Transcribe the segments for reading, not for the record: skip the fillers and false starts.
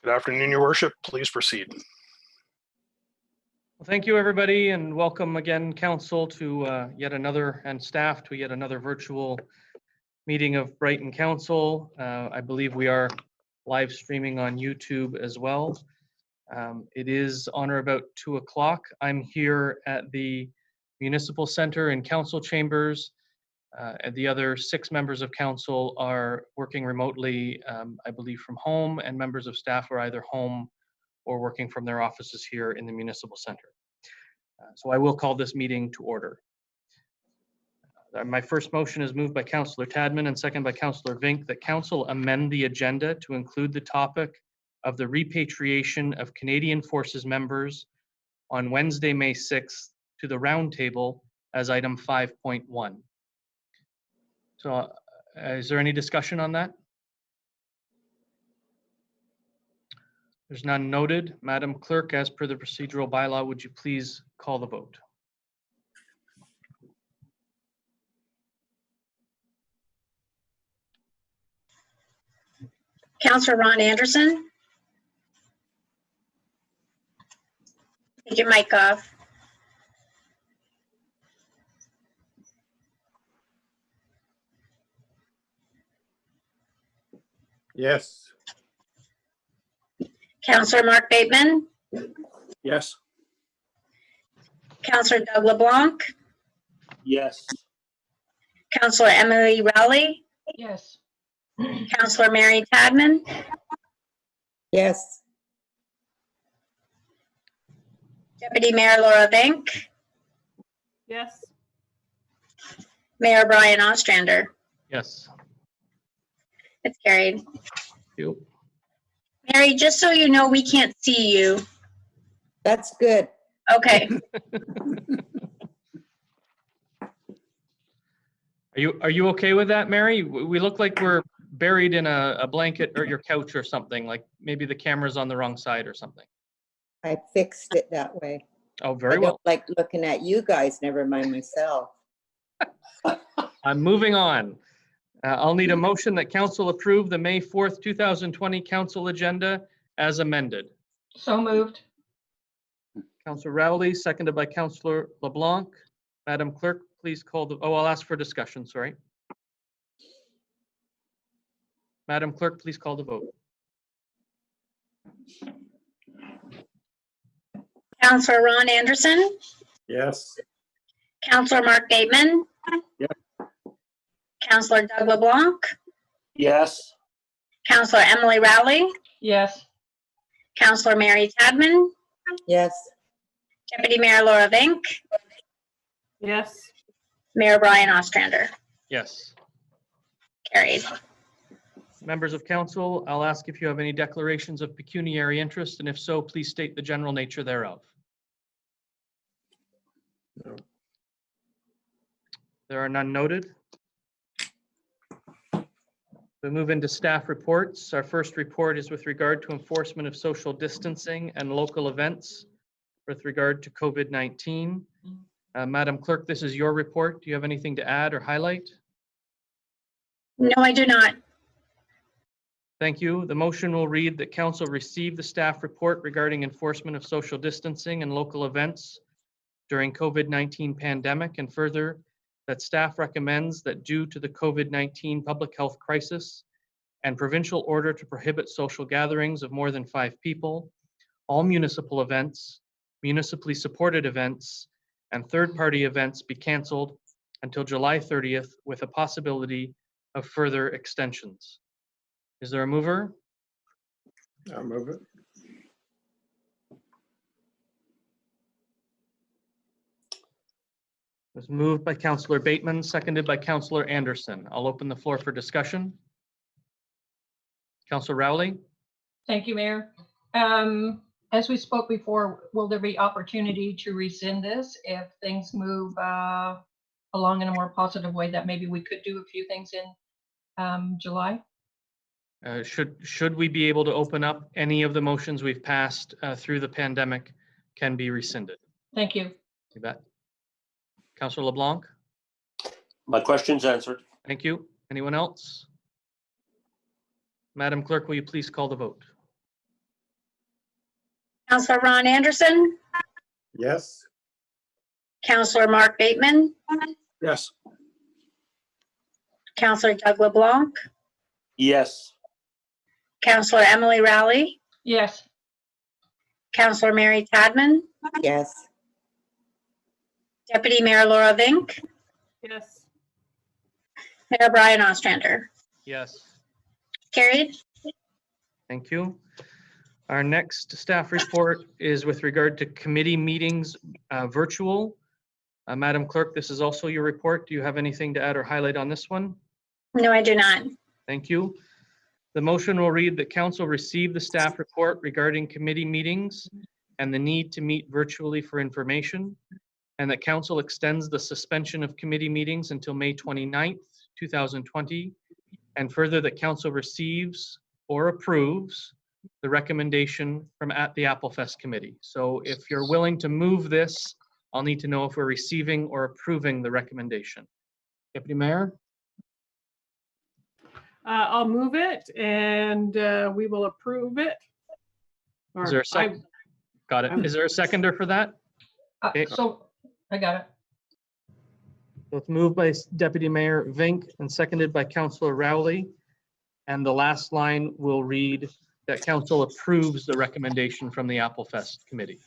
Good afternoon, Your Worship. Please proceed. Well, thank you, everybody, and welcome again, Council, to yet another, and staff, to yet another virtual meeting of Brighton Council. I believe we are live streaming on YouTube as well. It is on or about 2 o'clock. I'm here at the Municipal Center and Council Chambers. And the other 6 members of Council are working remotely, I believe, from home, and members of staff are either home or working from their offices here in the Municipal Center. So I will call this meeting to order. My first motion is moved by Councillor Tadman and second by Councillor Vink that Council amend the agenda to include the topic of the repatriation of Canadian Forces members on Wednesday, May 6th to the roundtable as item 5.1. So is there any discussion on that? There's none noted. Madam Clerk, as per the procedural bylaw, would you please call the vote? Councillor Ron Anderson. Take your mic off. Yes. Councillor Mark Bateman. Yes. Councillor Doug LeBlanc. Yes. Councillor Emily Rowley. Yes. Councillor Mary Tadman. Yes. Deputy Mayor Laura Vink. Yes. Mayor Brian Ostrander. Yes. It's carried. Thank you. Mary, just so you know, we can't see you. That's good. Okay. Are you okay with that, Mary? We look like we're buried in a blanket or your couch or something, like maybe the camera's on the wrong side or something. I fixed it that way. Oh, very I well. don't like looking at you guys, never mind myself. I'm moving on. I'll need a motion that Council approve the May 4th, 2020 Council agenda as amended. So moved. Councillor Rowley, seconded by Councillor LeBlanc. Madam Clerk, please call the, oh, I'll ask for discussion, sorry. Madam Clerk, please call the vote. Councillor Ron Anderson. Yes. Councillor Mark Bateman. Yes. Councillor Doug LeBlanc. Yes. Councillor Emily Rowley. Yes. Councillor Mary Tadman. Yes. Deputy Mayor Laura Vink. Yes. Mayor Brian Ostrander. Yes. Carried. Members of Council, I'll ask if you have any declarations of pecuniary interest, and if so, please state the general nature thereof. No. There are none noted. We move into staff reports. Our first report is with regard to enforcement of social distancing and local events with regard to COVID-19. Madam Clerk, this is your report. Do you have anything to add or highlight? No, I do not. Thank you. The motion will read that Council receive the staff report regarding enforcement of social distancing and local events during COVID-19 pandemic, and further that staff recommends that due to the COVID-19 public health crisis and provincial order to prohibit social gatherings of more than 5 people, all municipal events, municipally supported events, and third-party events be canceled until July 30th with a possibility of further extensions. Is there a mover? I'll move it. It was moved by Councillor Bateman, seconded by Councillor Anderson. I'll open the floor for discussion. Councillor Rowley? Thank you, Mayor. As we spoke before, will there be opportunity to rescind this if things move along in a more positive way, that maybe we could do a few things in July? Should we be able to open up, any of the motions we've passed through the pandemic can be rescinded? Thank you. You bet. Councillor LeBlanc? My question's answered. Thank you. Anyone else? Madam Clerk, will you please call the vote? Counselor Ron Anderson, Yes. Counselor Mark Bateman, Yes. Counselor Doug LeBlanc, Yes. Counselor Emily Rowley, Yes. Counselor Mary Tadman, Yes. Deputy Mayor Laura Vink, Yes. Mayor Brian Ostrander. Yes. Carried. Thank you. Our next staff report is with regard to committee meetings virtual. Madam Clerk, this is also your report. Do you have anything to add or highlight on this one? No, I do not. Thank you. The motion will read that council receive the staff report regarding committee meetings and the need to meet virtually for information, and that council extends the suspension of committee meetings until May 29th, 2020, and further that council receives or approves the recommendation from the Applefest Committee. So if you're willing to move this, I'll need to know if we're receiving or approving the recommendation. Deputy Mayor? I'll move it and we will approve it. Is there a second? Got it. Is there a seconder for that? Okay. So I got it. So it's moved by Deputy Mayor Vink and seconded by Councillor Rowley. And the last line will read that council approves the recommendation from the Applefest Committee.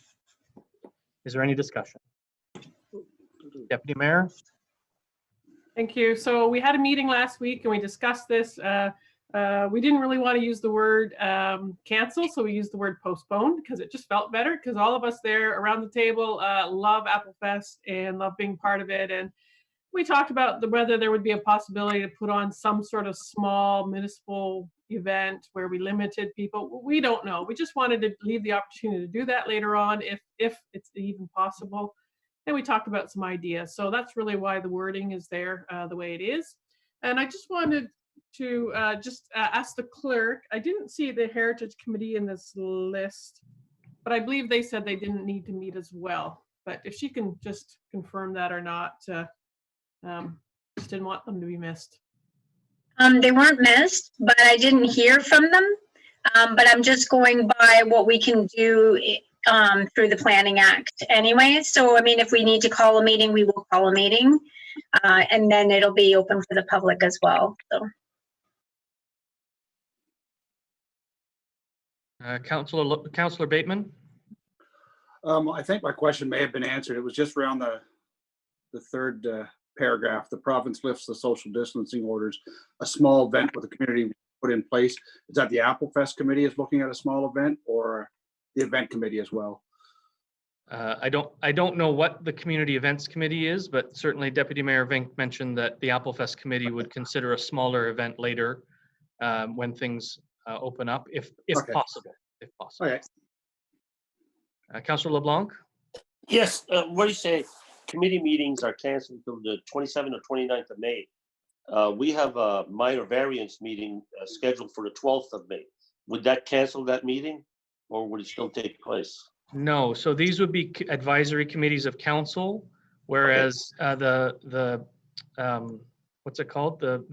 Is there any discussion? Deputy Mayor? Thank you. So we had a meeting last week and we discussed this. We didn't really want to use the word cancel, so we used the word postpone because it just felt better, because all of us there around the table love Applefest and love being part of it. And we talked about whether there would be a possibility to put on some sort of small municipal event where we limited people. We don't know. We just wanted to leave the opportunity to do that later on if it's even possible. And we talked about some ideas. So that's really why the wording is there the way it is. And I just wanted to ask the clerk, I didn't see the Heritage Committee in this list, but I believe they said they didn't need to meet as well. But if she can just confirm that or not, just didn't want them to be missed. They weren't missed, but I didn't hear from them. But I'm just going by what we can do through the Planning Act anyway. So, I mean, if we need to call a meeting, we will call a meeting. And then it'll be open for the public as well. So. Councillor Bateman? I think my question may have been answered. It was just around the third paragraph. The province lifts the social distancing orders. A small event with the community put in place. Is that the Applefest Committee is looking at a small event, or the event committee as well? I don't know what the Community Events Committee is, but certainly Deputy Mayor Vink mentioned that the Applefest Committee would consider a smaller event later when things open up, if Okay. possible. If possible. Okay. Councillor LeBlanc? Yes, what do you say? Committee meetings are canceled until the 27th or 29th of May. We have a minor variance meeting scheduled for the 12th of May. Would that cancel that meeting, or would it still take place? No, so these would be advisory committees of council, whereas the what's it called? The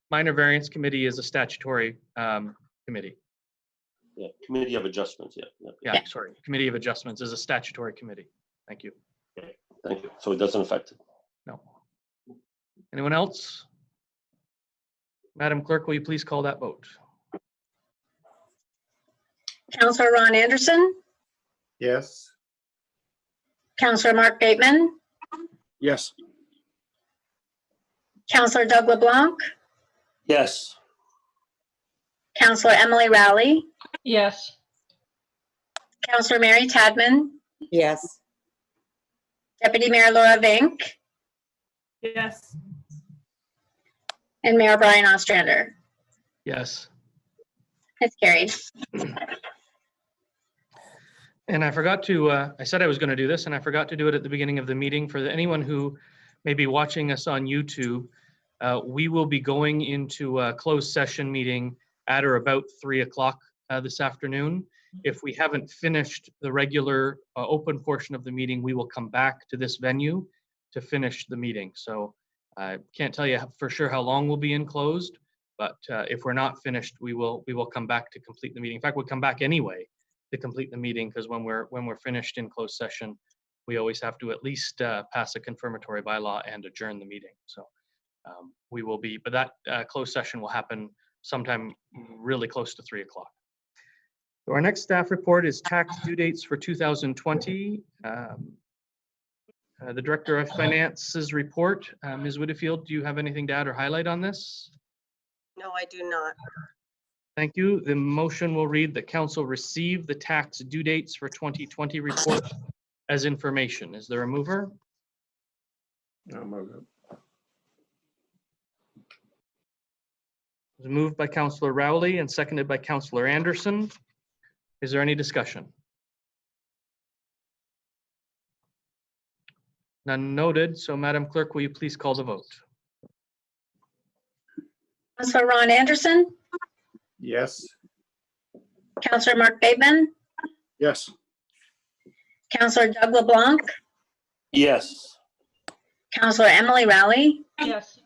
minor variance committee is a statutory committee. Yeah, Committee of Adjustments, yeah. Yeah, sorry, Committee of Adjustments is a statutory committee. Thank you. Okay, thank you. So it doesn't affect it. No. Anyone else? Madam Clerk, will you please call that vote? Counselor Ron Anderson, Yes. Counselor Mark Bateman, Yes. Counselor Doug LeBlanc, Yes. Counselor Emily Rowley, Yes. Counselor Mary Tadman, Yes. Deputy Mayor Laura Vink, Yes. and Mayor Brian Ostrander. Yes. It's carried. And I forgot to, I said I was going to do this, and I forgot to do it at the beginning of the meeting. For anyone who may be watching us on YouTube, we will be going into a closed session meeting at or about 3 o'clock this afternoon. If we haven't finished the regular open portion of the meeting, we will come back to this venue to finish the meeting. So I can't tell you for sure how long we'll be in closed, but if we're not finished, we will come back to complete the meeting. In fact, we'll come back anyway to complete the meeting, because when we're finished in closed session, we always have to at least pass a confirmatory bylaw and adjourn the meeting. So we will be, but that closed session will happen sometime really close to 3 o'clock. So our next staff report is tax due dates for 2020. The Director of Finance's report. Ms. Whitfield, do you have anything to add or highlight on this? No, I do not. Thank you. The motion will read that council receive the tax due dates for 2020 report as information. Is there a mover? I'll move it. It was moved by Councillor Rowley and seconded by Councillor Anderson. Is there any discussion? None noted. So Madam Clerk, will you please call the vote? Councillor Ron Anderson, Yes. Councillor Mark Bateman, Yes. Councillor Doug LeBlanc, Yes. Councillor Emily Rowley, Yes.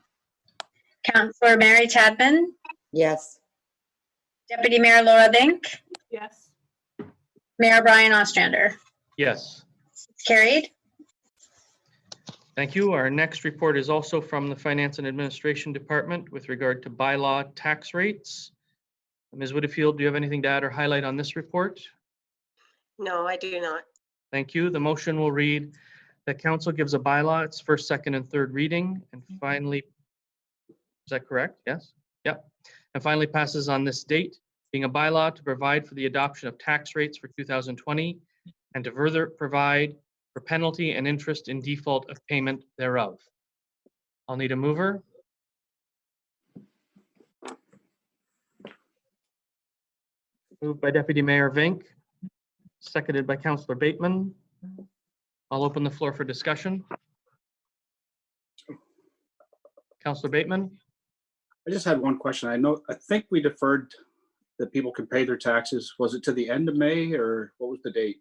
Councillor Mary Tadman, Yes. Deputy Mayor Laura Vink, Yes. Mayor Brian Ostrander. Yes. It's carried. Thank you. Our next report is also from the Finance and Administration Department with regard to bylaw tax rates. Ms. Whitfield, do you have anything to add or highlight on this report? No, I do not. Thank you. The motion will read that council gives a bylaw its first, second, and third reading, and finally, is that correct? Yes? Yep. And finally passes on this date, being a bylaw to provide for the adoption of tax rates for 2020 and to further provide for penalty and interest in default of payment thereof. I'll need a mover. Moved by Deputy Mayor Vink, seconded by Councillor Bateman. I'll open the floor for discussion. Councillor Bateman? I just had one question. I think we deferred that people can pay their taxes. Was it to the end of May or what was the date?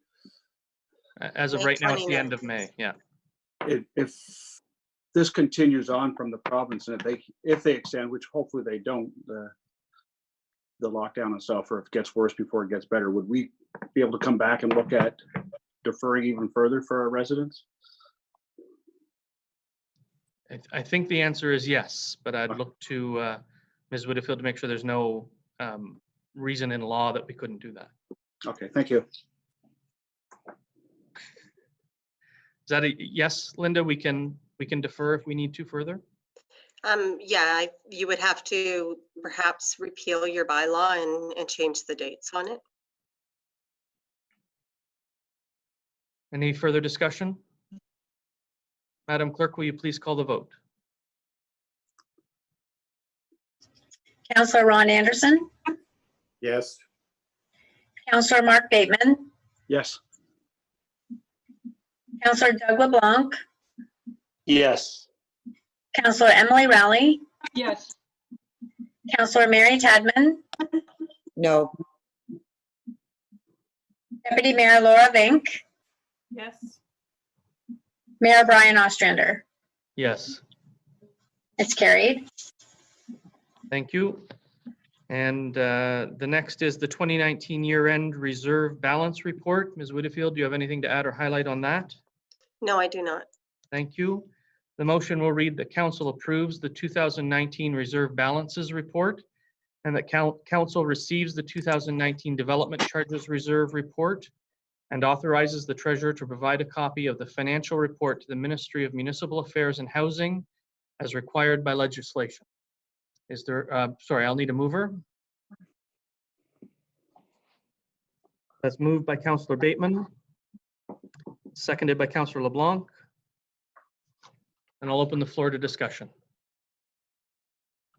As of May right now, it's the 29th. end of May, yeah. If this continues on from the province and if they extend, which hopefully they don't, the lockdown itself, or if it gets worse before it gets better, would we be able to come back and look at deferring even further for our residents? I think the answer is yes, but I'd look to Ms. Whitfield to make sure there's no reason in law that we couldn't do that. Okay, thank you. Is that a yes, Linda? We can defer if we need to further? Yeah, you would have to perhaps repeal your bylaw and change the dates on it. Any further discussion? Madam Clerk, will you please call the vote? Councillor Ron Anderson, Yes. Councillor Mark Bateman, Yes. Councillor Doug LeBlanc, Yes. Councillor Emily Rowley, Yes. Councillor Mary Tadman, No. Deputy Mayor Laura Vink, Yes. Mayor Brian Ostrander. Yes, It's carried. thank you. And the next is the 2019 year-end reserve balance report. Ms. Whitfield, do you have anything to add or highlight on that? No, I do not. Thank you. The motion will read that council approves the 2019 reserve balances report and that council receives the 2019 development charges reserve report and authorizes the treasurer to provide a copy of the financial report to the Ministry of Municipal Affairs and Housing as required by legislation. Is there, sorry, I'll need a mover. That's moved by Councillor Bateman, seconded by Councillor LeBlanc. And I'll open the floor to discussion.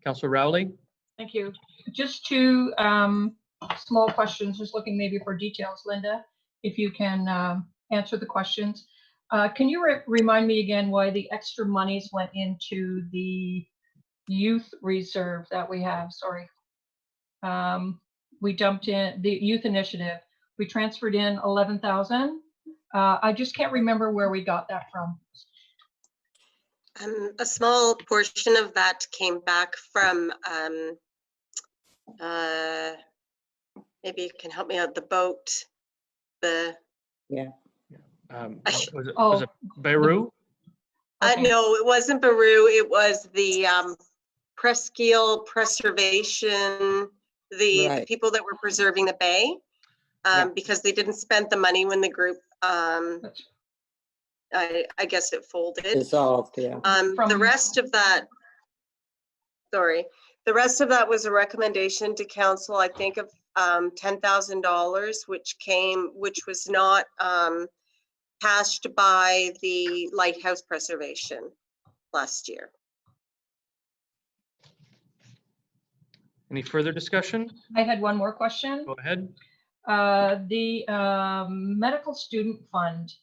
Councillor Rowley? Thank you. Just two small questions, just looking maybe for details, Linda, if you can answer the questions. Can you remind me again why the extra monies went into the youth reserve that we have? Sorry. We dumped in the youth initiative. We transferred in 11,000. I just can't remember where we got that from. A small portion of that came back from, maybe you can help me out, the boat the, Was it Beirut? Okay. no, it wasn't Baru. It was the Presqu'île Preservation, the Right. people that were preserving the bay, Yeah. because they didn't spend the money when the group, That's- I guess it folded. Dissolved, yeah. The From- rest of that, sorry, the rest of that was a recommendation to council, I think of $10,000, which was not passed by the lighthouse preservation last year. Any further discussion? I had one more question. Go ahead. The medical student fund,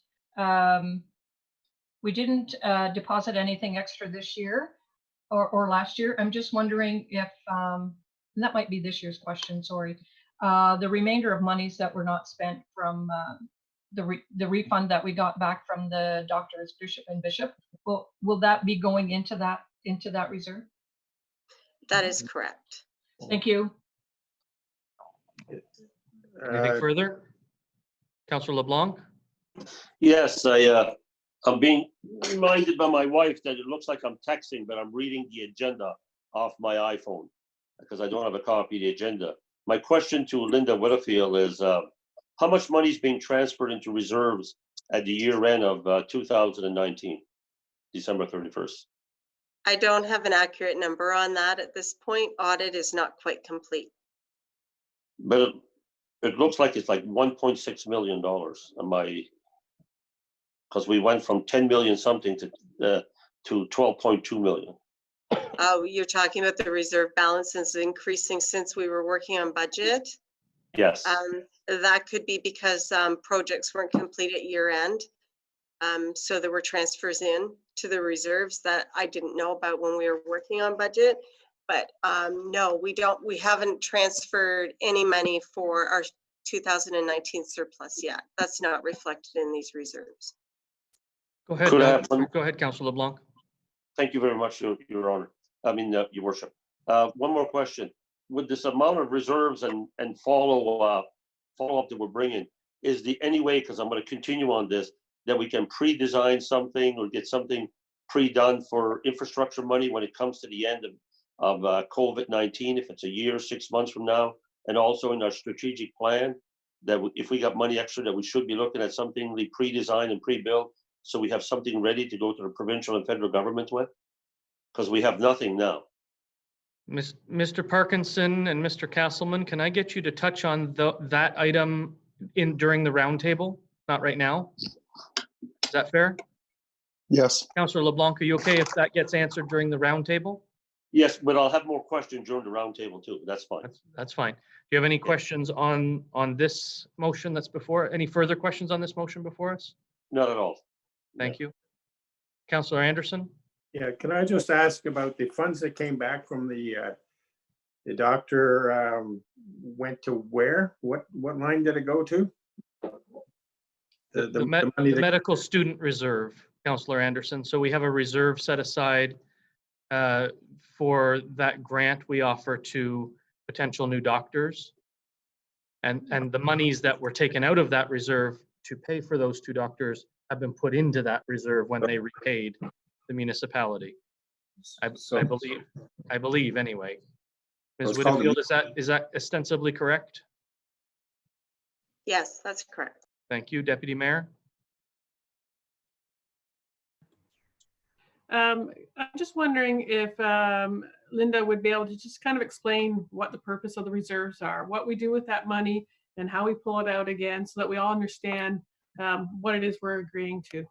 we didn't deposit anything extra this year or last year. I'm just wondering if, and that might be this year's question, sorry. The remainder of monies that were not spent from the refund that we got back from the doctors, Bishop and Bishop, will that be going into that reserve? That is correct. Thank you. Anything further? Councillor LeBlanc? Yes, I'm being reminded by my wife that it looks like I'm texting, but I'm reading the agenda off my iPhone because I don't have a copy of the agenda. My question to Linda Whitfield is, how much money is being transferred into reserves at the year end of 2019, December 31st? I don't have an accurate number on that at this point. Audit is not quite complete. But it looks like it's like $1.6 million. Because we went from 10 million something to 12.2 million. Oh, you're talking about the reserve balances increasing since we were working on budget? Yes. That could be because projects weren't complete at year end. So there were transfers in to the reserves that I didn't know about when we were working on budget. But no, we haven't transferred any money for our 2019 surplus yet. That's not reflected in these reserves. Go ahead. Could I have one- Go ahead, Councillor LeBlanc. Thank you very much, Your Honor. I mean, Your Worship. One more question. With this amount of reserves and follow-up that we're bringing, is there any way, because I'm going to continue on this, that we can pre-design something or get something pre-done for infrastructure money when it comes to the end of COVID-19, if it's a year, 6 months from now, and also in our strategic plan, that if we got money extra, that we should be looking at something pre-designed and pre-built, so we have something ready to go to the provincial and federal government with? Because we have nothing now. Mr. Parkinson and Mr. Castleman, can I get you to touch on that item during the roundtable? Not right now. Is that fair? Yes. Councillor LeBlanc, are you okay if that gets answered during the roundtable? Yes, but I'll have more questions during the roundtable too. That's fine. That's fine. Do you have any questions on this motion that's before? Any further questions on this motion before us? Not at all. Thank you. Councillor Anderson? Yeah, can I just ask about the funds that came back from the doctor, went to where? What line did it go to? The money that- medical student reserve, Councillor Anderson. So we have a reserve set aside for that grant we offer to potential new doctors. And the monies that were taken out of that reserve to pay for those two doctors have been put into that reserve when they repaid the municipality. I believe anyway. Ms. it's called the- Whitfield, is that ostensibly correct? Yes, that's correct. Thank you, Deputy Mayor. I'm just wondering if Linda would be able to just kind of explain what the purpose of the reserves are, what we do with that money, and how we pull it out again, so that we all understand what it is we're agreeing to.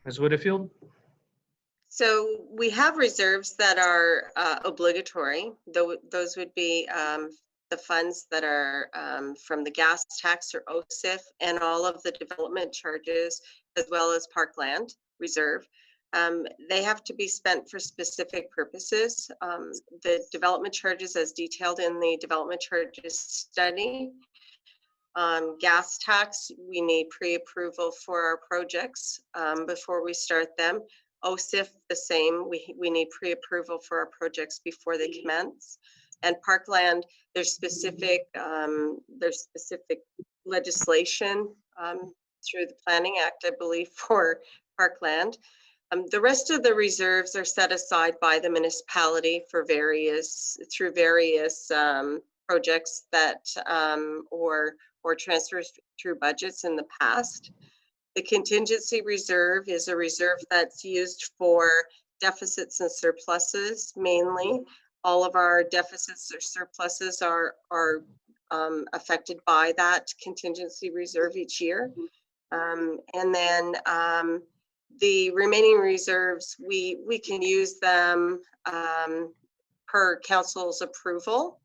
Ms. Whitfield? So we have reserves that are obligatory. Those would be the funds that are from the gas tax or OSIF and all of the development charges, as well as parkland reserve. They have to be spent for specific purposes. The development charges, as detailed in the development charges study. Gas tax, we need pre-approval for our projects before we start them. OSIF, the same. We need pre-approval for our projects before they commence. And Parkland, there's specific legislation through the Planning Act, I believe, for Parkland. The rest of the reserves are set aside by the municipality for various projects that or transfers through budgets in the past. The contingency reserve is a reserve that's used for deficits and surpluses mainly. All of our deficits or surpluses are affected by that contingency reserve each year. And then the remaining reserves, we can use them per council's approval.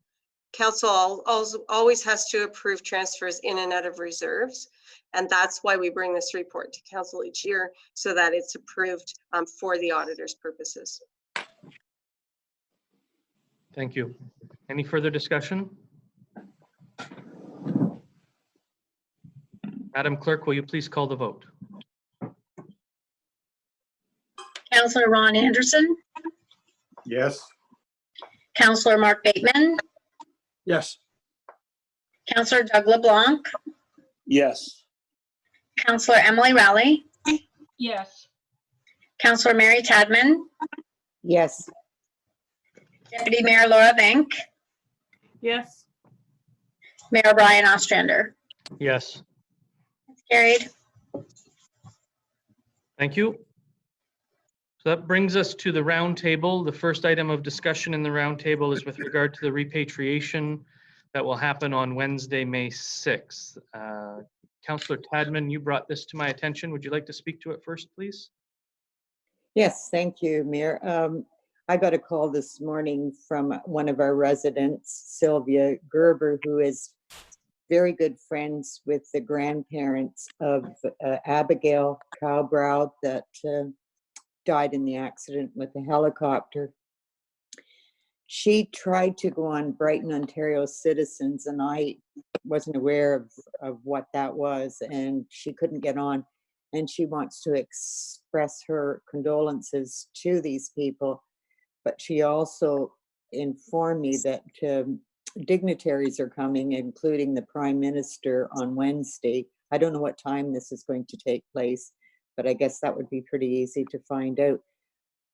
Council always has to approve transfers in and out of reserves. And that's why we bring this report to council each year, so that it's approved for the auditor's purposes. Thank you. Any further discussion? Madam Clerk, will you please call the vote? Councillor Ron Anderson, Yes. Councillor Mark Bateman, Yes. Councillor Doug LeBlanc, Yes. Councillor Emily Rowley, Yes. Councillor Mary Tadman, yes, Deputy Mayor Laura Vank, Yes. Mayor Brian Ostrander. Yes. Carried. Thank you. So that brings us to the round table. The first item of discussion in the round table is with regard to the repatriation that will happen on Wednesday, May 6th. Councillor Tadman, you brought this to my attention. Would you like to speak to it first, please? yes, thank you, Mayor. I got a call this morning from one of our residents, Sylvia Gerber, who is very good friends with the grandparents of Abigail Cowbrow that died in the accident with the helicopter. She tried to go on Brighton, Ontario Citizens, and I wasn't aware of what that was, and she couldn't get on. And she wants to express her condolences to these people, but she also informed me that dignitaries are coming, including the Prime Minister, on Wednesday. I don't know what time this is going to take place, but I guess that would be pretty easy to find out.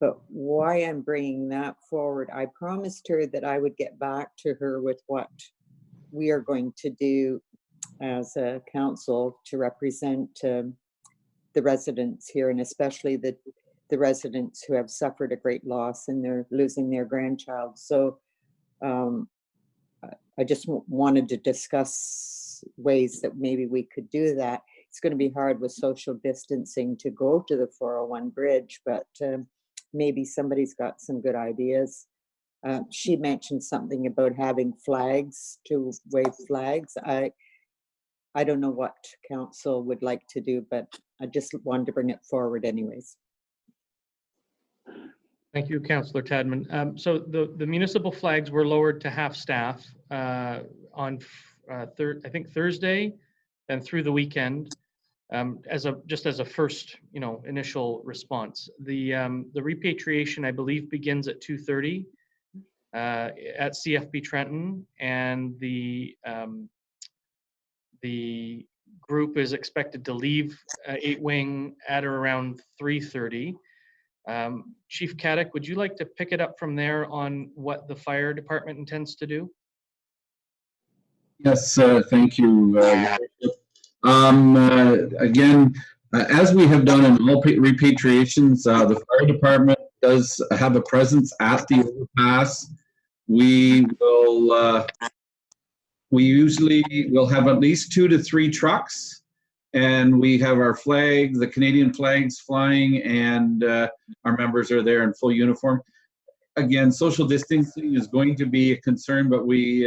But why I'm bringing that forward, I promised her that I would get back to her with what we are going to do as a council to represent the residents here, and especially the residents who have suffered a great loss and they're losing their grandchild. So I just wanted to discuss ways that maybe we could do that. It's going to be hard with social distancing to go to the 401 bridge, but maybe somebody's got some good ideas. She mentioned something about having flags, to wave flags. I don't know what council would like to do, but I just wanted to bring it forward anyways. Thank you, Councillor Tadman. So the municipal flags were lowered to half staff on I think Thursday and through the weekend just as a first initial response. The repatriation, I believe, begins at 2:30 at CFB Trenton, and the group is expected to leave 8 Wing at or around 3:30. Chief Caddick, would you like to pick it up from there on what the fire department intends to do? Yes, thank you. Again, as we have done in all repatriations, the fire department does have a presence at the overpass. We usually will have at least 2 to 3 trucks, and we have our flag, the Canadian flags flying, and our members are there in full uniform. Again, social distancing is going to be a concern, but we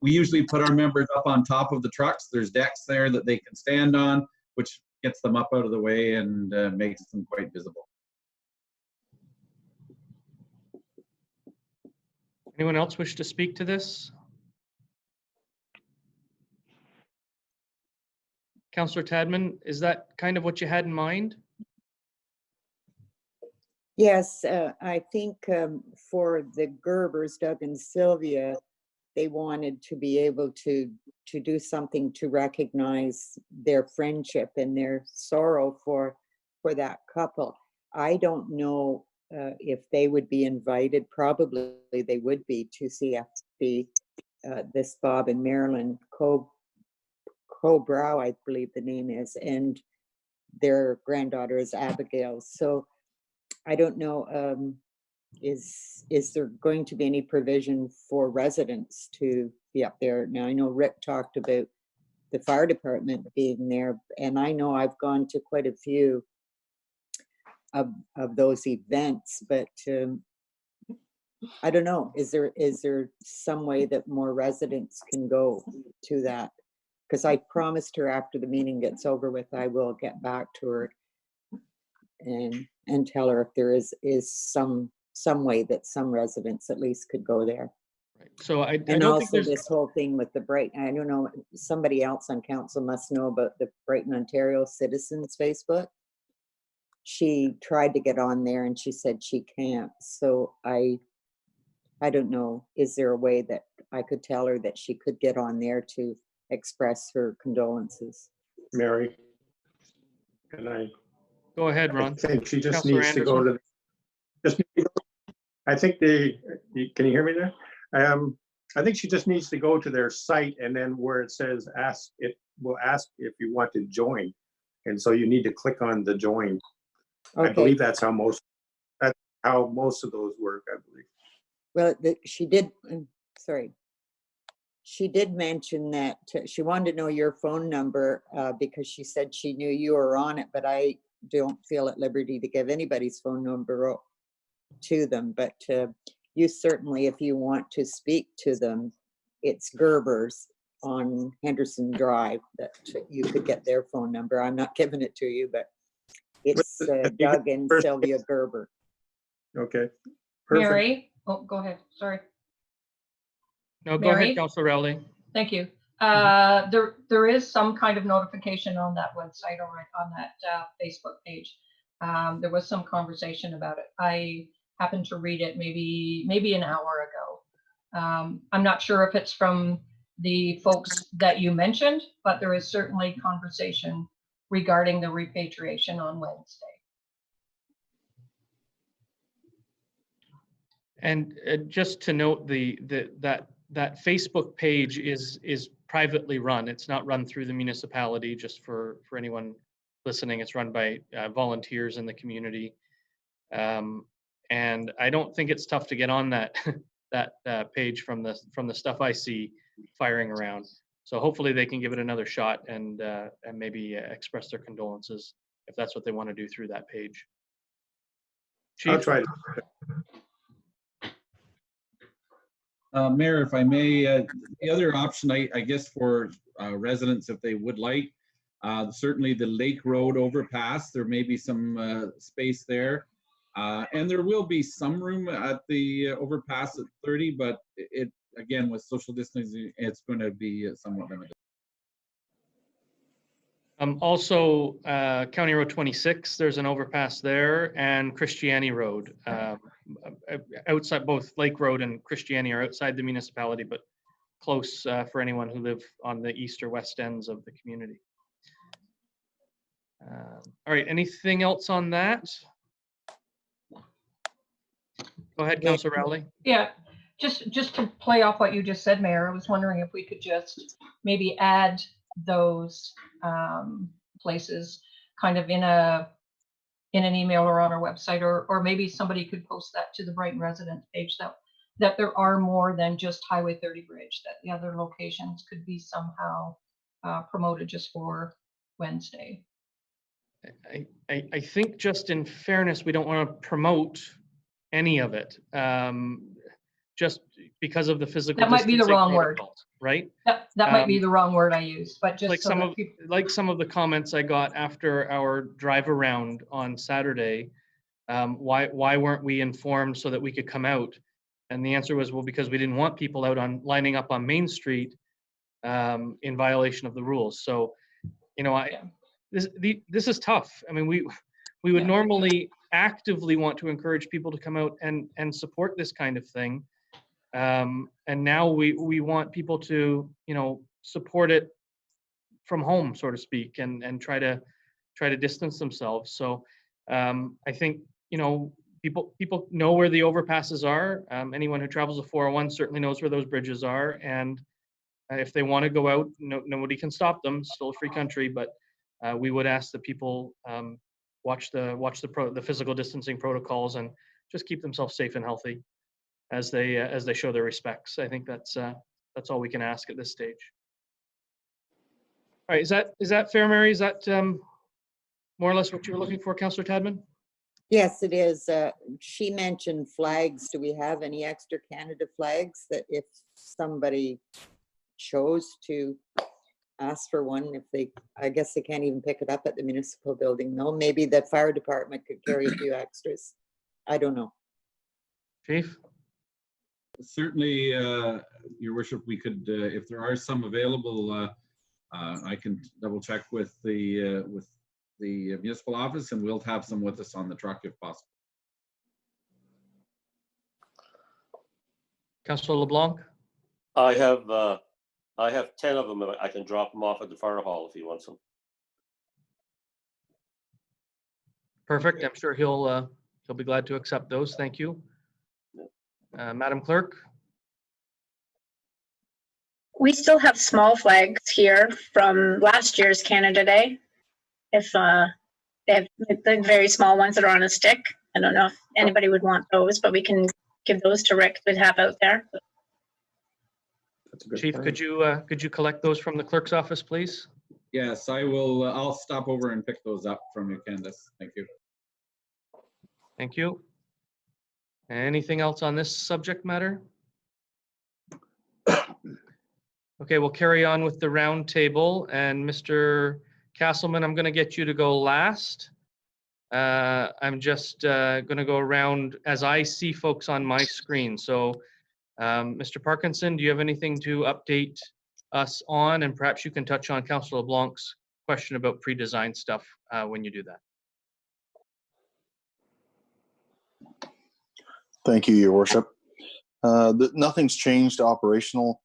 usually put our members up on top of the trucks. There's decks there that they can stand on, which gets them up out of the way and makes them quite visible. Anyone else wish to speak to this? Councillor Tadman, is that kind of what you had in mind? Yes, I think for the Gerbers, Doug and Sylvia, they wanted to be able to do something to recognize their friendship and their sorrow for that couple. I don't know if they would be invited. Probably they would be to CFB. This Bob and Marilyn Cobrow, I believe the name is, and their granddaughter is Abigail. So I don't know, is there going to be any provision for residents to be up there? Now, I know Rick talked about the fire department being there, and I know I've gone to quite a few of those events, but I don't know, is there some way that more residents can go to that? Because I promised her after the meeting gets over with, I will get back to her and tell her if there is some way that some residents at least could go there. Right. So I And don't think also there's, this whole thing with the Brighton, I don't know, somebody else on council must know about the Brighton, Ontario Citizens Facebook. She tried to get on there and she said she can't. So I don't know, is there a way that I could tell her that she could get on there to express her condolences? Mary. And go ahead, I Ron. think she just Councillor needs to go to, I think can you hear me there? I think she just needs to go to their site, and then where it says ask, it will ask if you want to join. And so you need to click on the join. I Okay, believe that's how most of those work, I believe. well, she did, sorry. She did mention that she wanted to know your phone number because she said she knew you were on it, but I don't feel at liberty to give anybody's phone number to them. But you certainly, if you want to speak to them, it's Gerber's on Henderson Drive that you could get their phone number. I'm not giving it to you, but it's Doug and Sylvia Gerber. Okay. Perfect. Mary, oh, go ahead, sorry. No, go Mary? ahead, Councillor Rowley. Thank you. There is some kind of notification on that website or on that Facebook page. There was some conversation about it. I happened to read it maybe an hour ago. I'm not sure if it's from the folks that you mentioned, but there is certainly conversation regarding the repatriation on Wednesday. And just to note, that Facebook page is privately run. It's not run through the municipality. Just for anyone listening, it's run by volunteers in the community. And I don't think it's tough to get on that page from the stuff I see firing around. So hopefully they can give it another shot and maybe express their condolences if that's what they want to do through that page. Chief? I'll try to. Mayor, if I may, the other option, I guess, for residents, if they would like, certainly the Lake Road overpass, there may be some space there. And there will be some room at the overpass at 30, but it, again, with social distancing, it's going to be somewhat limited. Also, County Road 26, there's an overpass there, and Christiani Road. Outside, both Lake Road and Christiani are outside the municipality, but close for anyone who live on the east or west ends of the community. All right, anything else on that? Go ahead, Councillor Rowley. Yeah, just to play off what you just said, Mayor, I was wondering if we could just maybe add those places kind of in an email or on our website, or maybe somebody could post that to the Brighton resident page, that there are more than just Highway 30 Bridge, that the other locations could be somehow promoted just for Wednesday. I think just in fairness, we don't want to promote any of it, just because of the physical. That might be the wrong word, right? That might be the wrong word I used, but just like some of the comments I got after our drive around on Saturday. Why weren't we informed so that we could come out? And the answer was, well, because we didn't want people out lining up on Main Street in violation of the rules. So, you know, this is tough. I mean, we would normally actively want to encourage people to come out and support this kind of thing. And now we want people to, support it from home, so to speak, and try to distance themselves. So I think, people know where the overpasses are. Anyone who travels a 401 certainly knows where those bridges are. And if they want to go out, nobody can stop them. It's still a free country, but we would ask that people watch the physical distancing protocols and just keep themselves safe and healthy as they show their respects. I think that's all we can ask at this stage. All right, is that fair, Mary? Is that more or less what you were looking for, Councillor Tadman? Yes, it is. She mentioned flags. Do we have any extra Canada flags that if somebody chose to ask for one, I guess they can't even pick it up at the municipal building. No, maybe the fire department could carry a few extras. I don't know. Chief? Certainly, Your Worship, we could, if there are some available, I can double check with the municipal office, and we'll have some with us on the truck if possible. Councillor LeBlanc? I have 10 of them. I can drop them off at the fire hall if he wants them. Perfect. I'm sure he'll be glad to accept those. Thank you. Madam Clerk? We still have small flags here from last year's Canada Day. If they have the very small ones that are on a stick. I don't know if anybody would want those, but we can give those to Rick to have out there. That's a good Chief, plan. could you collect those from the clerk's office, please? Yes, I will. I'll stop over and pick those up from you, Candace. Thank you. Thank you. Anything else on this subject matter? Okay, we'll carry on with the round table, and Mr. Castleman, I'm going to get you to go last. I'm just going to go around as I see folks on my screen. So, Mr. Parkinson, do you have anything to update us on? And perhaps you can touch on Councillor LeBlanc's question about pre-designed stuff when you do that. Thank you, Your Worship. Nothing's changed operationally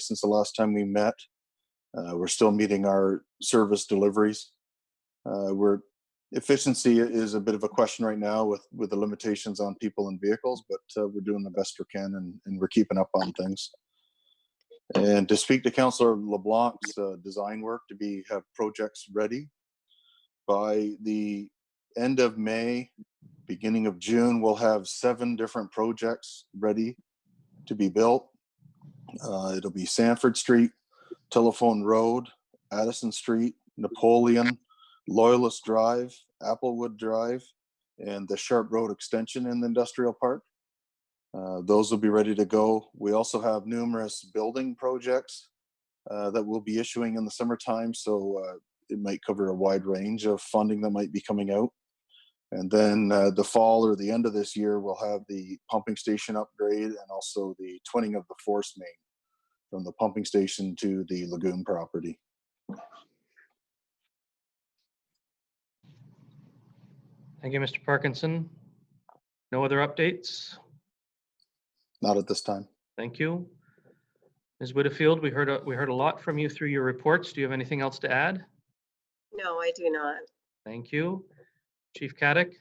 since the last time we met. We're still meeting our service deliveries. Efficiency is a bit of a question right now with the limitations on people and vehicles, but we're doing the best we can and we're keeping up on things. And to speak to Councillor LeBlanc's design work to have projects ready by the end of May, beginning of June, we'll have 7 different projects ready to be built. It'll be Sanford Street, Telephone Road, Addison Street, Napoleon, Loyalist Drive, Applewood Drive, and the Sharp Road extension in the industrial park. Those will be ready to go. We also have numerous building projects that we'll be issuing in the summertime, so it might cover a wide range of funding that might be coming out. And then the fall or the end of this year, we'll have the pumping station upgrade and also the twinning of the force main from the pumping station to the lagoon property. Thank you, Mr. Parkinson. No other updates? Not at this time. Thank you. Ms. Whitfield, we heard a lot from you through your reports. Do you have anything else to add? No, I do not. Thank you. Chief Caddick?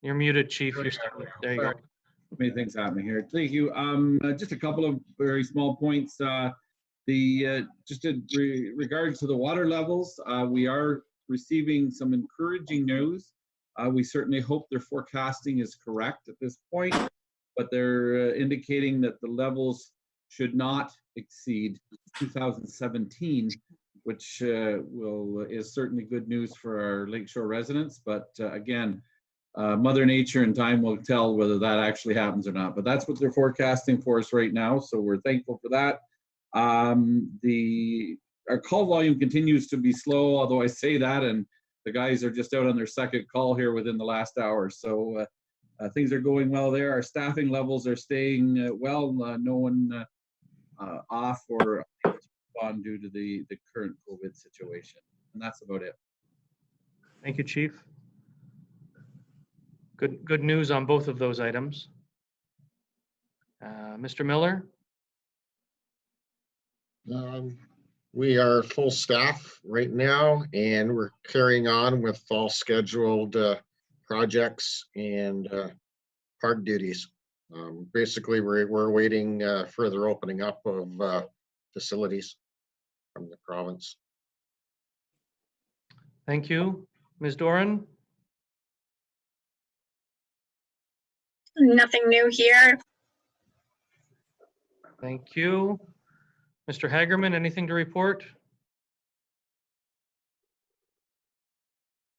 You're muted, Chief. There you go. Many things happening here. Thank you. Just a couple of very small points. Just in regards to the water levels, we are receiving some encouraging news. We certainly hope their forecasting is correct at this point, but they're indicating that the levels should not exceed 2017, which is certainly good news for our Lakeshore residents. But again, Mother Nature and time will tell whether that actually happens or not. But that's what they're forecasting for us right now, so we're thankful for that. Our call volume continues to be slow, although I say that, and the guys are just out on their second call here within the last hour. So things are going well there. Our staffing levels are staying well. No one off or on due to the current COVID situation. And that's about it. Thank you, Chief. Good news on both of those items. Mr. Miller? We are full staff right now, and we're carrying on with all scheduled projects and park duties. Basically, we're waiting further opening up of facilities from the province. Thank you. Ms. Doran? Nothing new here. Thank you. Mr. Hagerman, anything to report?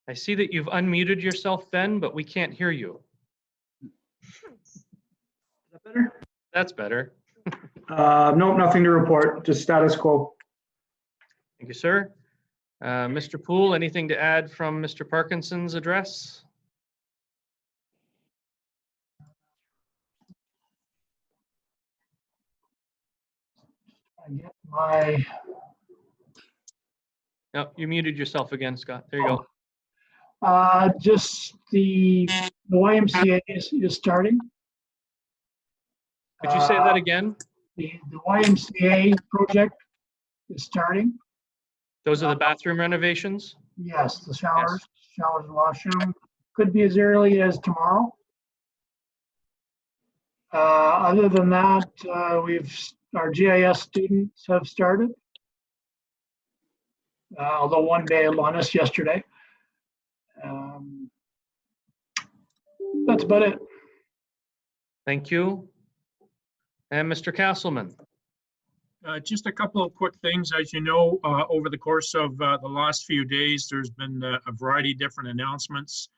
I see that you've unmuted yourself, Ben, but we can't hear you. Is that better? That's better. No, nothing to report, just status quo. Thank you, sir. Mr. Poole, anything to add from Mr. Parkinson's address? I get my, No, you muted yourself again, Scott. There you go. just the YMCA is starting. Could you say that again? The YMCA project is starting. Those are the bathroom renovations? Yes, the showers and washroom. Could be as early as tomorrow. Other than that, our GIS students have started. Although one day on us yesterday. That's about it. Thank you. And Mr. Castleman? Just a couple of quick things. As you know, over the course of the last few days, there's been a variety of different announcements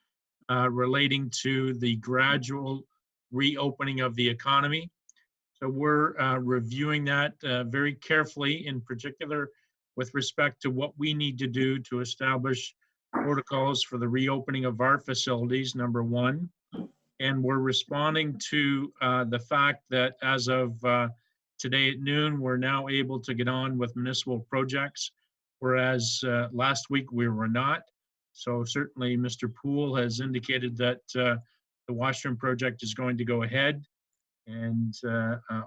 relating to the gradual reopening of the economy. So we're reviewing that very carefully, in particular with respect to what we need to do to establish protocols for the reopening of our facilities, number one. And we're responding to the fact that as of today at noon, we're now able to get on with municipal projects, whereas last week we were not. So certainly Mr. Poole has indicated that the washroom project is going to go ahead, and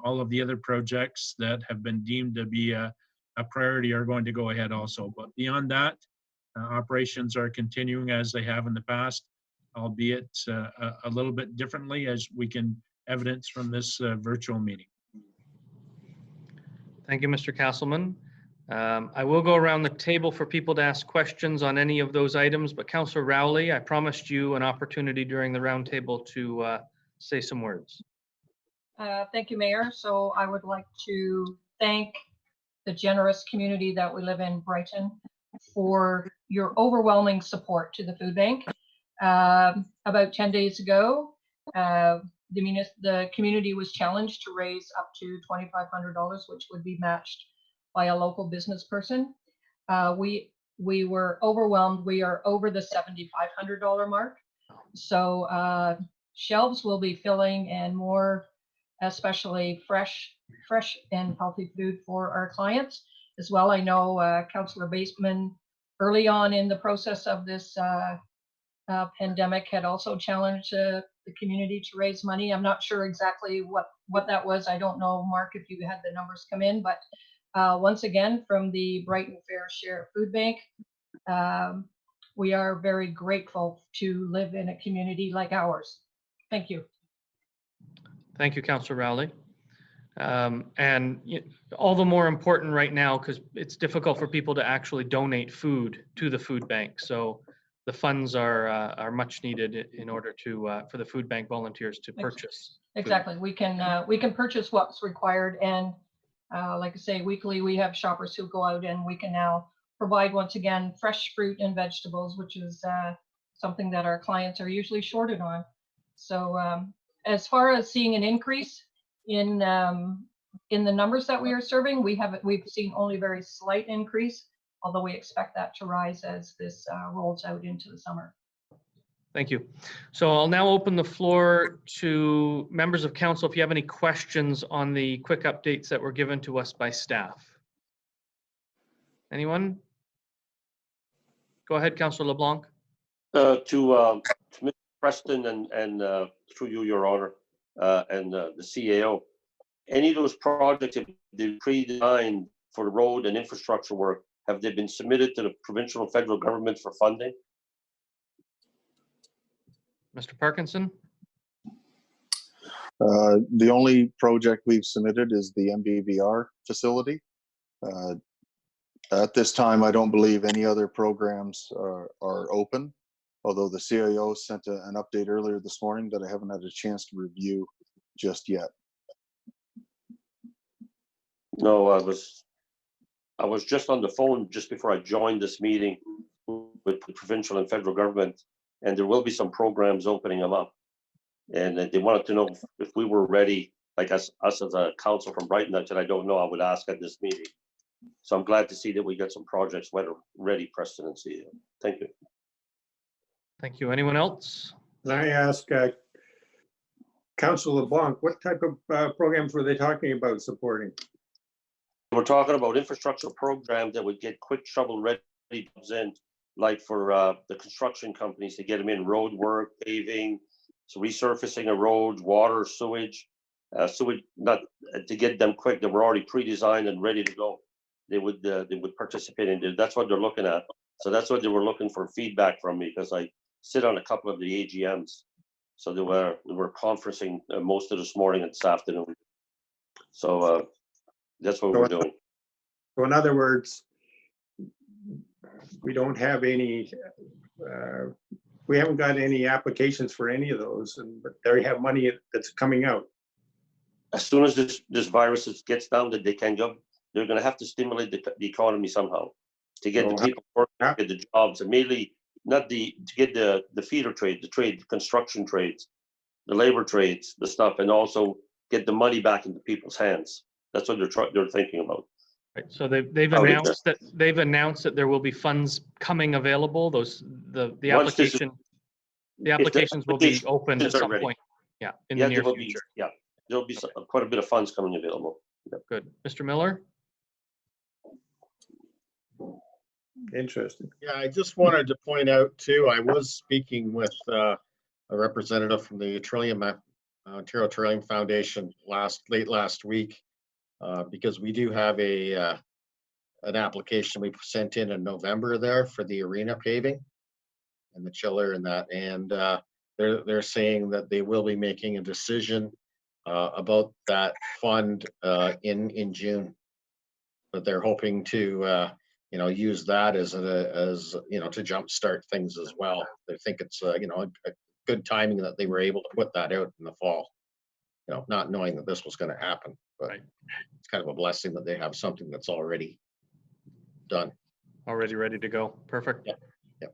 all of the other projects that have been deemed to be a priority are going to go ahead also. But beyond that, operations are continuing as they have in the past, albeit a little bit differently, as we can evidence from this virtual meeting. Thank you, Mr. Castleman. I will go around the table for people to ask questions on any of those items, but Councillor Rowley, I promised you an opportunity during the roundtable to say some words. Thank you, Mayor. So I would like to thank the generous community that we live in, Brighton, for your overwhelming support to the food bank. About 10 days ago, the community was challenged to raise up to $2,500, which would be matched by a local business person. We were overwhelmed. We are over the $7,500 mark. So shelves will be filling, and more, especially fresh and healthy food for our clients as well. I know Councillor Baseman, early on in the process of this pandemic, had also challenged the community to raise money. I'm not sure exactly what that was. I don't know, Mark, if you had the numbers come in, but once again, from the Brighton Fair Share Food Bank, we are very grateful to live in a community like ours. Thank you. Thank you, Councillor Rowley. And all the more important right now, because it's difficult for people to actually donate food to the food bank. So the funds are much needed in order to for the food bank volunteers to purchase. Exactly. We can purchase what's required, and like I say, weekly we have shoppers who go out, and we can now provide once again fresh fruit and vegetables, which is something that our clients are usually shorted on. So as far as seeing an increase in the numbers that we are serving, we've seen only very slight increase, although we expect that to rise as this rolls out into the summer. Thank you. So I'll now open the floor to members of council if you have any questions on the quick updates that were given to us by staff. Anyone? Go ahead, Councillor LeBlanc. To Mr. Preston and through you, Your Honor, and the CAO, any of those projects have been pre-designed for road and infrastructure work? Have they been submitted to the provincial and federal government for funding? Mr. Parkinson? The only project we've submitted is the MBVR facility. At this time, I don't believe any other programs are open, although the CIO sent an update earlier this morning that I haven't had a chance to review just yet. No, I was just on the phone just before I joined this meeting with the provincial and federal government, and there will be some programs opening them up. And they wanted to know if we were ready, like us as a council from Brighton. I said, I don't know, I would ask at this meeting. So I'm glad to see that we got some projects ready, Preston and CEO. Thank you. Thank you. Anyone else? Can I ask Councillor LeBlanc, what type of programs were they talking about supporting? We're talking about infrastructure programs that would get quick shovel-ready jobs in, like for the construction companies to get them in, road work, paving, so resurfacing of roads, water, sewage, not to get them quick. They were already pre-designed and ready to go. They would participate in it. That's what they're looking at. So that's what they were looking for feedback from me, because I sit on a couple of the AGMs. So they were conferencing most of this morning and this afternoon. So that's what we're doing. So in other words, we don't have any, we haven't got any applications for any of those, but they have money that's coming out. As soon as this virus gets down that they can go, they're going to have to stimulate the economy somehow to get the people working, get the jobs immediately, to get the feeder trade, the construction trades, the labor trades, the stuff, and also get the money back into people's hands. That's what they're thinking about. Right. So they've announced that there will be funds coming available. The applications will be opened at some point. Yeah, in the near future. There'll be quite a bit of funds coming available. Good. Mr. Miller? Interesting. Yeah, I just wanted to point out too, I was speaking with a representative from the Ontario Trillium Foundation late last week, because we do have an application we sent in November there for the arena paving and the chiller and that, and they're saying that they will be making a decision about that fund in June, but they're hoping to use that as to jumpstart things as well. They think it's a good timing that they were able to put that out in the fall, not knowing that this was going to happen, but it's kind of a blessing that they have something that's already done. Already ready to go. Perfect. Yeah.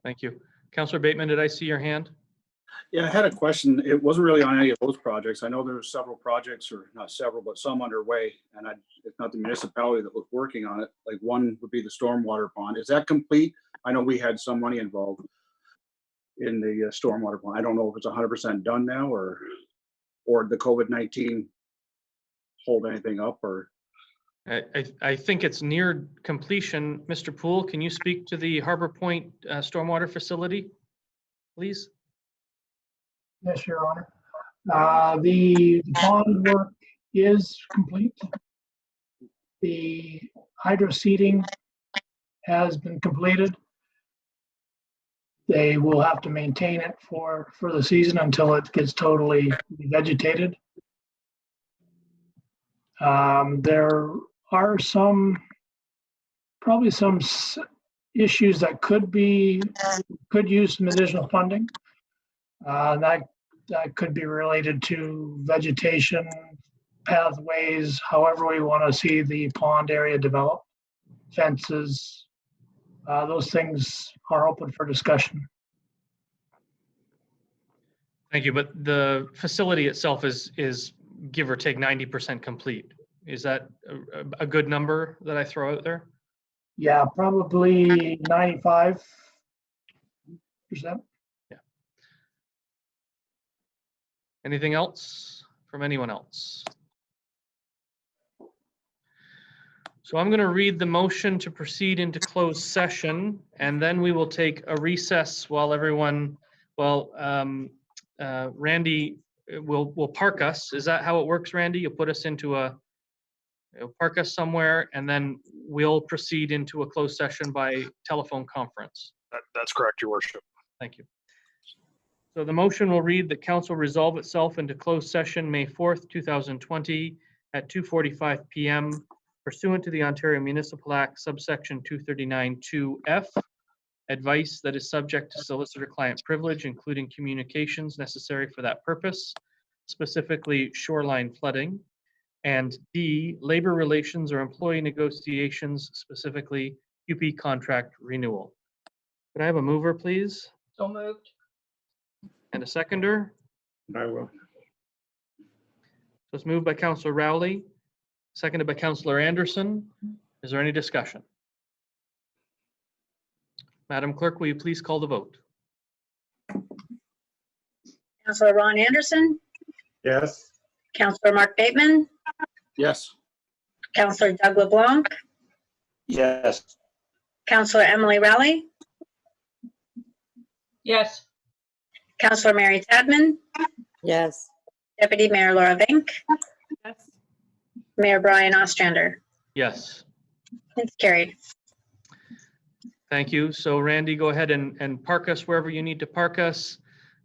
Thank you. Councillor Bateman, did I see your hand? Yeah, I had a question. It wasn't really on any of those projects. I know there's several projects, or not several, but some underway, and it's not the municipality that was working on it. Like one would be the stormwater pond. Is that complete? I know we had some money involved in the stormwater pond. I don't know if it's 100% done now, or the COVID-19 hold anything up, or. I think it's near completion. Mr. Poole, can you speak to the Harbor Point stormwater facility, please? Yes, Your Honor. The pond work is complete. The hydro seeding has been completed. They will have to maintain it for the season until it gets totally vegetated. There are probably some issues that could use some additional funding. That could be related to vegetation, pathways, however we want to see the pond area develop, fences. Those things are open for discussion. Thank you. But the facility itself is give or take 90% complete. Is that a good number that I throw out there? Yeah, probably 95%. Yeah. Anything else from anyone else? So I'm going to read the motion to proceed into closed session, and then we will take a recess while everyone, Randy will park us. Is that how it works, Randy? You'll put us into you'll park us somewhere, and then we'll proceed into a closed session by telephone conference. That's correct, Your Worship. Thank you. So the motion will read that council resolve itself into closed session May 4th, 2020 at 2:45 PM pursuant to the Ontario Municipal Act subsection 239(2)F, advice that is subject to solicitor-client privilege, including communications necessary for that purpose, specifically shoreline flooding, and D, labor relations or employee negotiations, specifically UP contract renewal. Could I have a mover, please? So moved. And a seconder? I will. So it's moved by Councillor Rowley, seconded by Councillor Anderson. Is there any discussion? Madam Clerk, will you please call the vote? Councillor Ron Anderson, Yes. Councillor Mark Bateman, Yes. Councillor Doug LeBlanc, Yes. Councillor Emily Rowley, Yes. Councillor Mary Tadman, Yes. Deputy Mayor Laura Vink, Yes. Mayor Brian Ostrander. Yes. It's carried. Thank you. So Randy, go ahead and park us wherever you need to park us.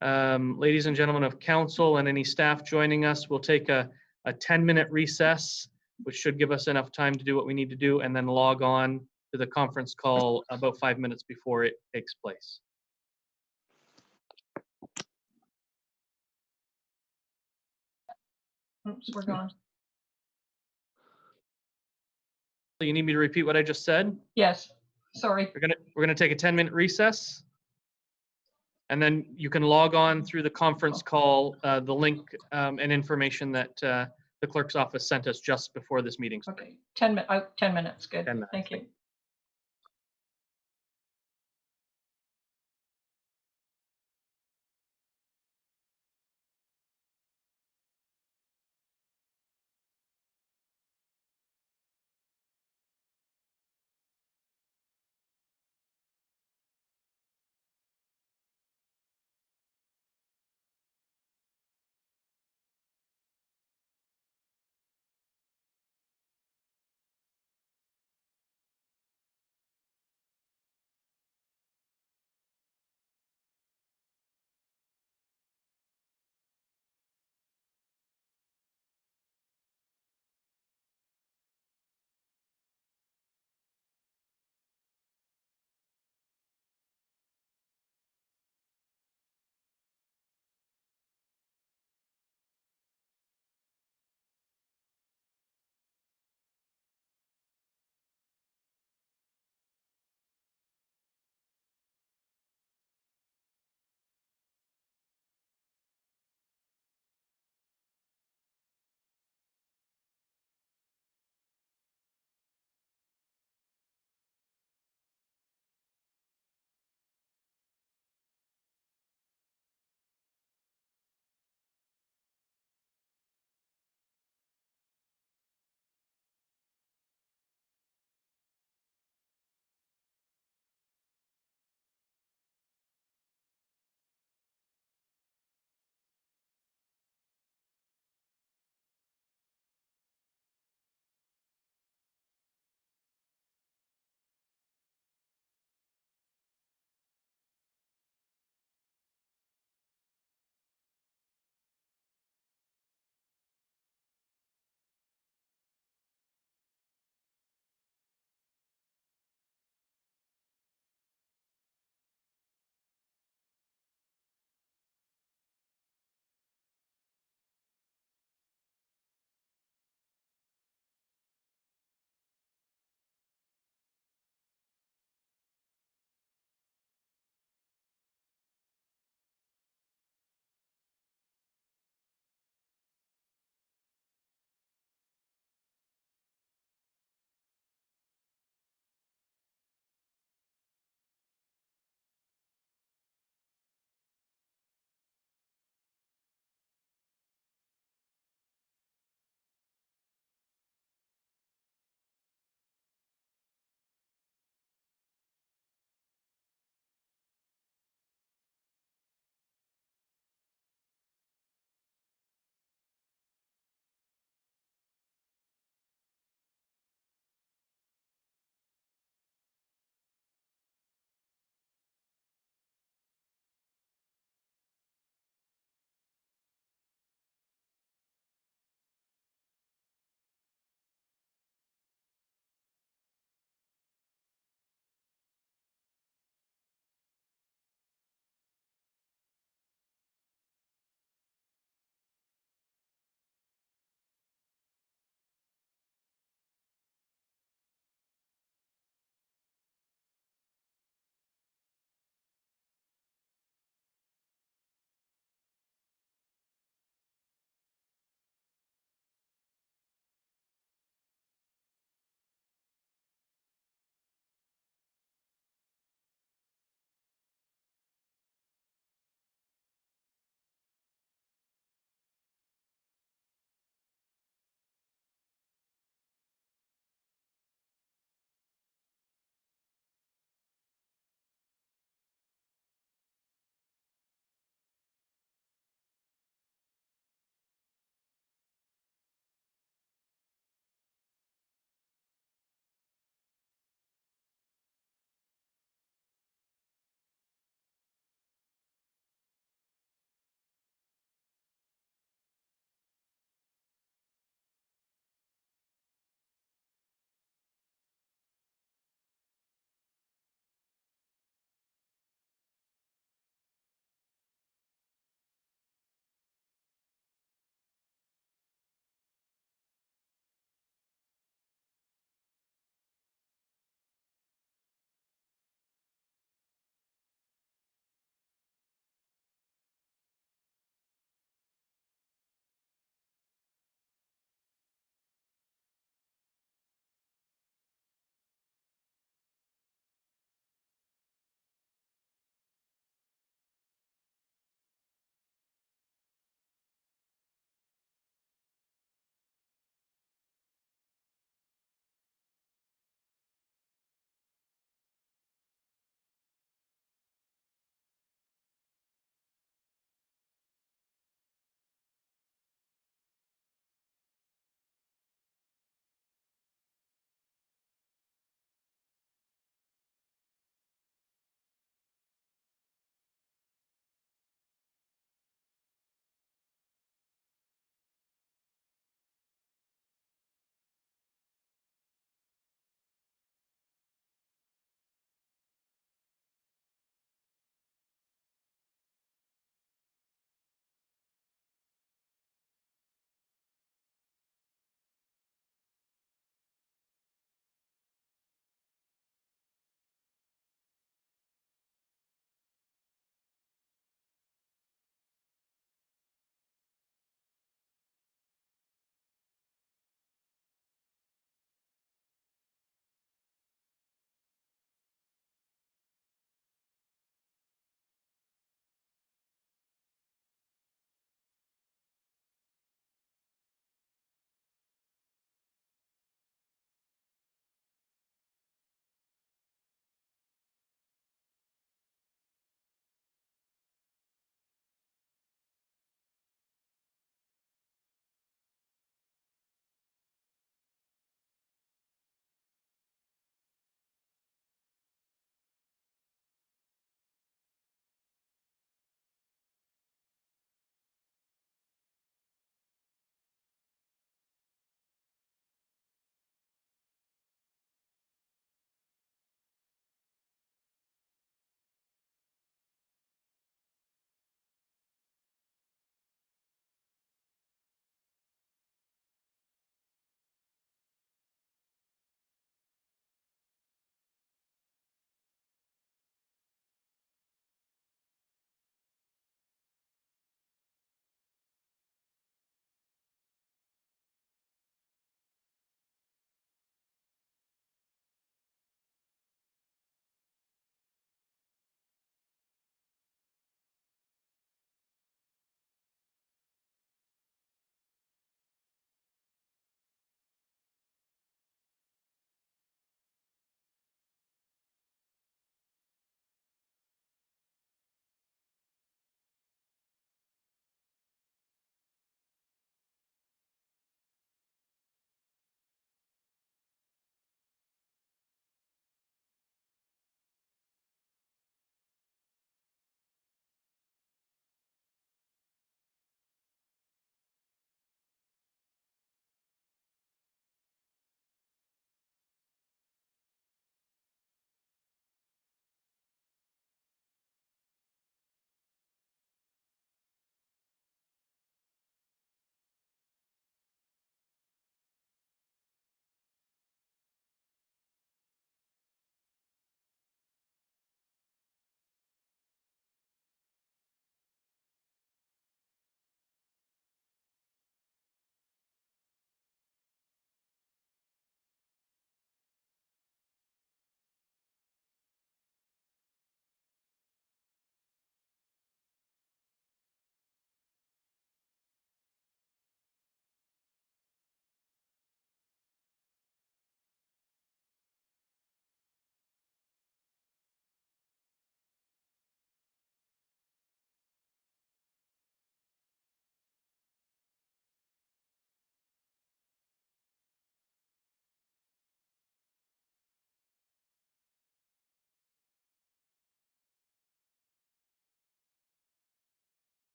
Ladies and gentlemen of council and any staff joining us, we'll take a 10-minute recess, which should give us enough time to do what we need to do, and then log on to the conference call about 5 minutes before it takes place. Oops, we're gone. So you need me to repeat what I just said? Yes, sorry. We're gonna take a 10-minute recess. And then you can log on through the conference call, the link and information that the clerk's office sent us just before this meeting started. Okay, 10 minutes, good. 10 minutes. Thank you.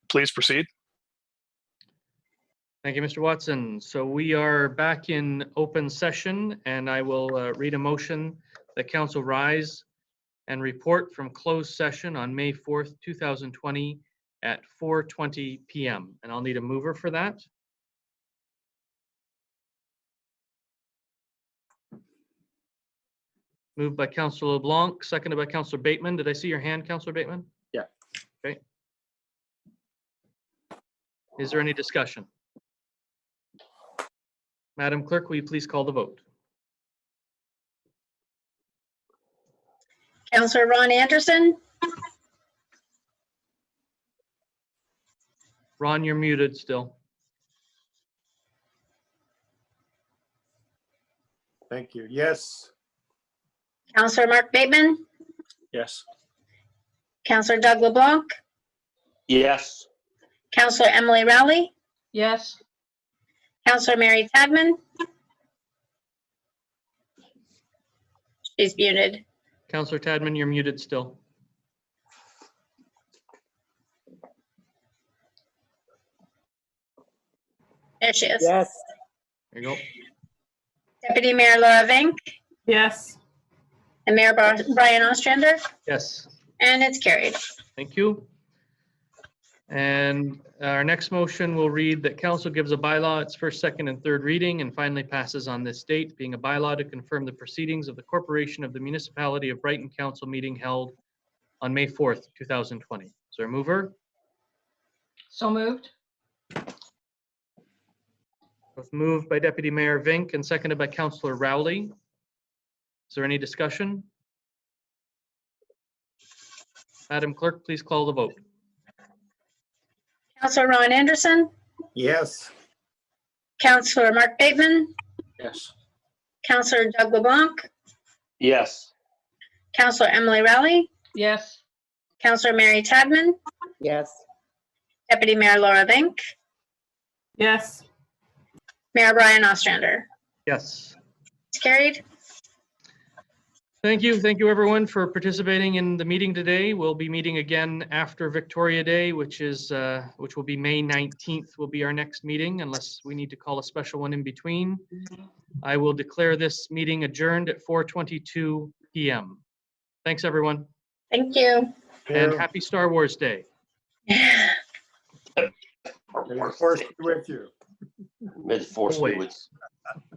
please proceed. Thank you, Mr. Watson. So we are back in open session, and I will read a motion that council rise and report from closed session on May 4th, 2020 at 4:20 p.m. And I'll need a mover for that. Moved by Councillor LeBlanc, seconded by Councillor Bateman. Did I see your hand, Councillor Bateman? Yeah. Okay. Is there any discussion? Madam Clerk, will you please call the vote? Councillor Ron Anderson, Ron, you're muted still. Thank you. Yes. Councillor Mark Bateman, Yes. Councillor Doug LeBlanc, Yes. Councillor Emily Rowley, Yes. Councillor Mary Tadman. She's muted. Councillor Tadman, you're muted still. There she is. Yes. There you go. Deputy Mayor Laura Vink Yes. and Mayor Brian Ostrander, Yes. and it's carried. Thank you. And our next motion will read that council gives a bylaw its first, second, and third reading and finally passes on this date, being a bylaw to confirm the proceedings of the corporation of the municipality of Brighton council meeting held on May 4th, 2020. Is there a mover? So moved. Both moved by Deputy Mayor Vink and seconded by Councillor Rowley. Is there any discussion? Madam Clerk, please call the vote. Councillor Ron Anderson, Yes. Councillor Mark Bateman, Yes. Councillor Doug LeBlanc, Yes. Councillor Emily Rowley, Yes. Councillor Mary Tadman, Yes. Deputy Mayor Laura Vink, Yes. Mayor Brian Ostrander. Yes. It's carried. Thank you. Thank you, everyone, for participating in the meeting today. We'll be meeting again after Victoria Day, which will be May 19th will be our next meeting, unless we need to call a special one in between. I will declare this meeting adjourned at 4:22 p.m. Thanks, everyone, Thank you. and happy Star Wars Day. May the force be with you. May the force be with you.